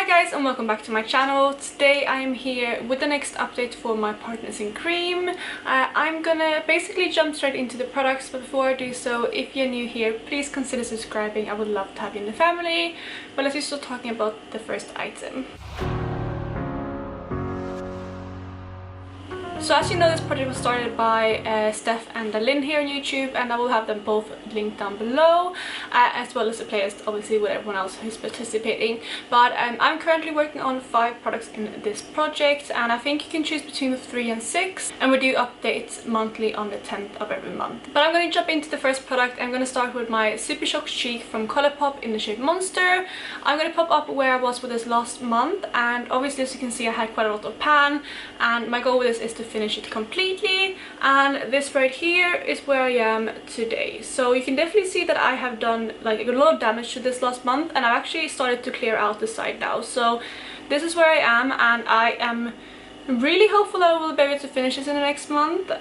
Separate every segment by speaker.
Speaker 1: Hi guys and welcome back to my channel. Today I am here with the next update for my Partners in Cream. I'm gonna basically jump straight into the products, but before I do so, if you're new here, please consider subscribing. I would love to have you in the family. But let's just start talking about the first item. So as you know, this project was started by Steph and DaLin here on YouTube, and I will have them both linked down below, as well as a playlist obviously with everyone else who's participating. But I'm currently working on 5 products in this project, and I think you can choose between 3 and 6, and we do updates monthly on the 10th of every month. But I'm going to jump into the first product. I'm going to start with my Super Shock Cheek from Colourpop in the shade Monster. I'm going to pop up where I was with this last month, and obviously as you can see I had quite a lot of pan, and my goal with this is to finish it completely, and this right here is where I am today. So you can definitely see that I have done like a lot of damage to this last month, and I've actually started to clear out the side now. So this is where I am, and I am really hopeful that I will be able to finish this in the next month.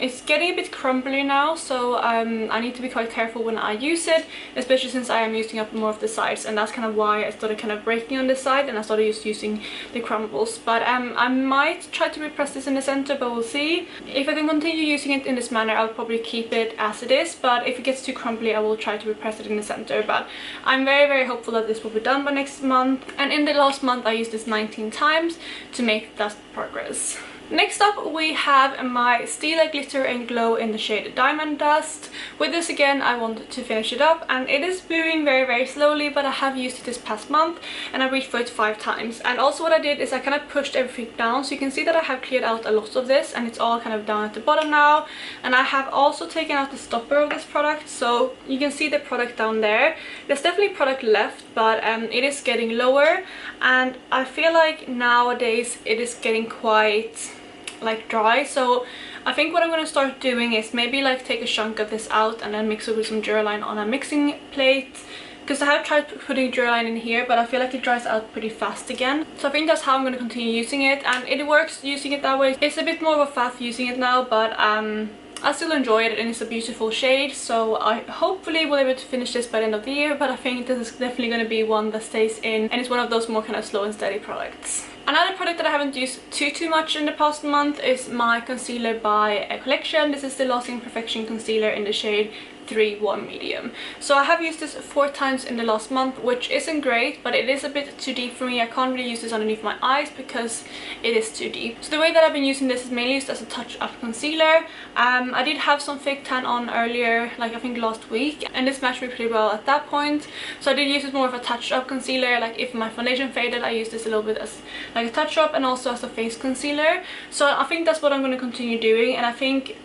Speaker 1: It's getting a bit crumbly now, so I need to be quite careful when I use it, especially since I am using up more of the sides, and that's kind of why I started kind of breaking on this side and I started just using the crumbles. But I might try to repress this in the center, but we'll see. If I can continue using it in this manner, I'll probably keep it as it is, but if it gets too crumbly I will try to repress it in the center. But I'm very hopeful that this will be done by next month, and in the last month I used this 19 times to make that progress. Next up we have my Stila Glitter and Glow in the shade Diamond Dust. With this again I wanted to finish it up, and it is moving very slowly, but I have used it this past month and I reached for it 5 times. And also what I did is I kind of pushed everything down, so you can see that I have cleared out a lot of this and it's all kind of down at the bottom now. And I have also taken out the stopper of this product, so you can see the product down there. There's definitely product left, but it is getting lower, and I feel like nowadays it is getting quite like dry. So I think what I'm going to start doing is maybe like take a chunk of this out and then mix it with some Duraline on a mixing plate, because I have tried putting Duraline in here, but I feel like it dries out pretty fast again. So I think that's how I'm going to continue using it, and it works using it that way. It's a bit more of a faff using it now, but I still enjoy it and it's a beautiful shade, so I hopefully will be able to finish this by the end of the year. But I think this is definitely going to be one that stays in, and it's one of those more kind of slow and steady products. Another product that I haven't used too much in the past month is my concealer by Collection. This is the Imperfection concealer in the shade 3 Warm Medium. So I have used this 4 times in the last month, which isn't great, but it is a bit too deep for me. I can't really use this underneath my eyes because it is too deep. So the way that I've been using this is mainly used as a touch-up concealer. I did have some fake tan on earlier, like I think last week, and this matched me pretty well at that point. So I did use it more of a touch-up concealer. Like if my foundation faded, I used this a little bit as like a touch-up and also as a face concealer. So I think that's what I'm going to continue doing, and I think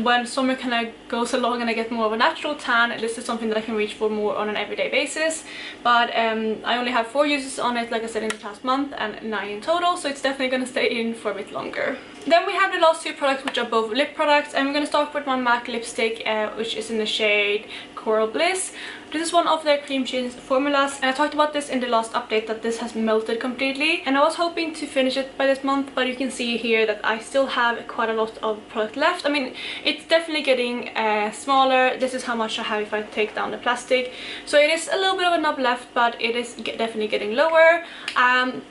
Speaker 1: when summer kind of goes along and I get more of a natural tan, this is something that I can reach for more on an everyday basis. But I only have 4 uses on it, like I said, in the past month, and 9 in total, so it's definitely going to stay in for a bit longer. Then we have the last 2 products, which are both lip products, and we're going to start with my MAC lipstick, which is in the shade Coral Bliss. This is one of their cream cheese formulas, and I talked about this in the last update that this has melted completely, and I was hoping to finish it by this month, but you can see here that I still have quite a lot of product left. I mean, it's definitely getting smaller. This is how much I have if I take down the plastic, so it is a little bit of a knob left, but it is definitely getting lower.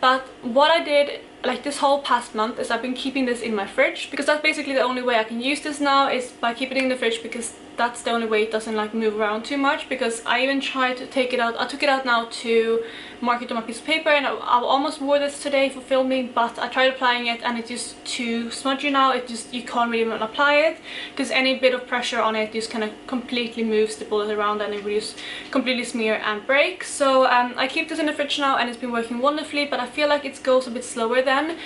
Speaker 1: But what I did like this whole past month is I've been keeping this in my fridge, because that's basically the only way I can use this now, is by keeping it in the fridge, because that's the only way it doesn't like move around too much. Because I even tried to take it out. I took it out now to mark it on my piece of paper, and I almost wore this today for filming, but I tried applying it and it's just too smudgy now. It just, you can't really even apply it, because any bit of pressure on it just kind of completely moves the bullet around and it will just completely smear and break. So I keep this in the fridge now, and it's been working wonderfully, but I feel like it goes a bit slower then.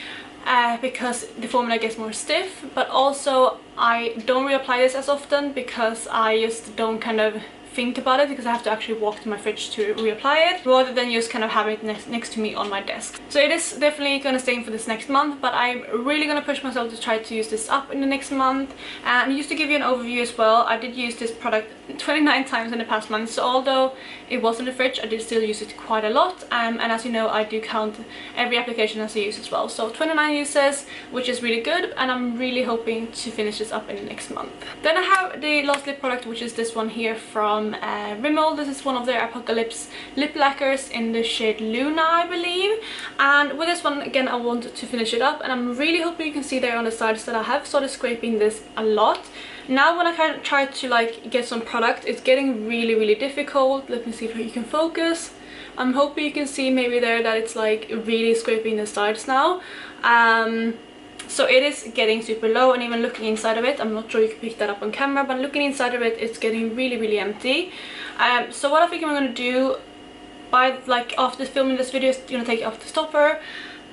Speaker 1: Because the formula gets more stiff, but also I don't reapply this as often because I just don't kind of think about it, because I have to actually walk to my fridge to reapply it, rather than just kind of have it next to me on my desk. So it is definitely going to stay in for this next month, but I'm really going to push myself to try to use this up in the next month. And just to give you an overview as well, I did use this product 29 times in the past month, so although it was in the fridge, I did still use it quite a lot. And as you know, I do count every application as a use as well, so 29 uses, which is really good, and I'm really hoping to finish this up in the next month. Then I have the last lip product, which is this one here from from Rimmel. This is one of their Apocalypse lip lacquers in the shade Luna, I believe. And with this one, again, I wanted to finish it up, and I'm really hoping you can see there on the sides that I have started scraping this a lot. Now when I kind of try to like get some product, it's getting really difficult. Let me see if you can focus. I'm hoping you can see maybe there that it's like really scraping the sides now. So it is getting super low, and even looking inside of it, I'm not sure you can pick that up on camera, but looking inside of it, it's getting really empty. So what I think I'm going to do by like after filming this video is going to take it off the stopper,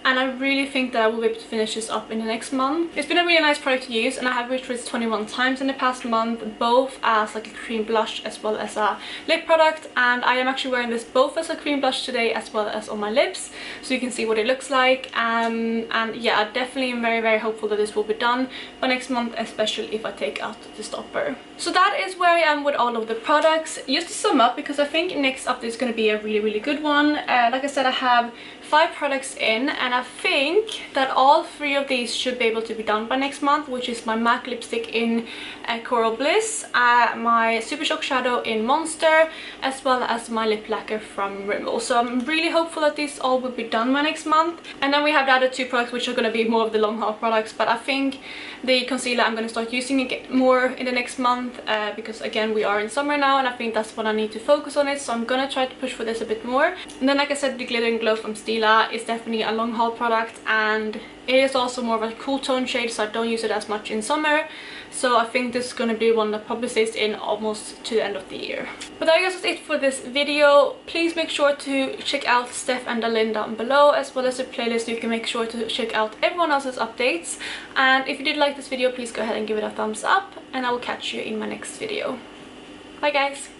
Speaker 1: and I really think that I will be able to finish this up in the next month. It's been a really nice product to use, and I have reached this 21 times in the past month, both as like a cream blush as well as a lip product, and I am actually wearing this both as a cream blush today as well as on my lips, so you can see what it looks like. And yeah, I definitely am very hopeful that this will be done by next month, especially if I take out the stopper. So that is where I am with all of the products. Just to sum up, because I think next up is going to be a really good one. Like I said, I have 5 products in, and I think that all 3 of these should be able to be done by next month, which is my MAC lipstick in Coral Bliss, my Super Shock shadow in Monster, as well as my lip lacquer from Rimmel. So I'm really hopeful that these all will be done by next month. And then we have the other 2 products, which are going to be more of the long haul products, but I think the concealer I'm going to start using it more in the next month, because again, we are in summer now, and I think that's what I need to focus on it, so I'm going to try to push for this a bit more. And then, like I said, the Glitter and Glow from Stila is definitely a long haul product, and it is also more of a cool tone shade, so I don't use it as much in summer. So I think this is going to be one that probably stays in almost to the end of the year. But I guess that's it for this video. Please make sure to check out Steph and DaLin down below, as well as the playlist. You can make sure to check out everyone else's updates. And if you did like this video, please go ahead and give it a thumbs up, and I will catch you in my next video. Bye guys!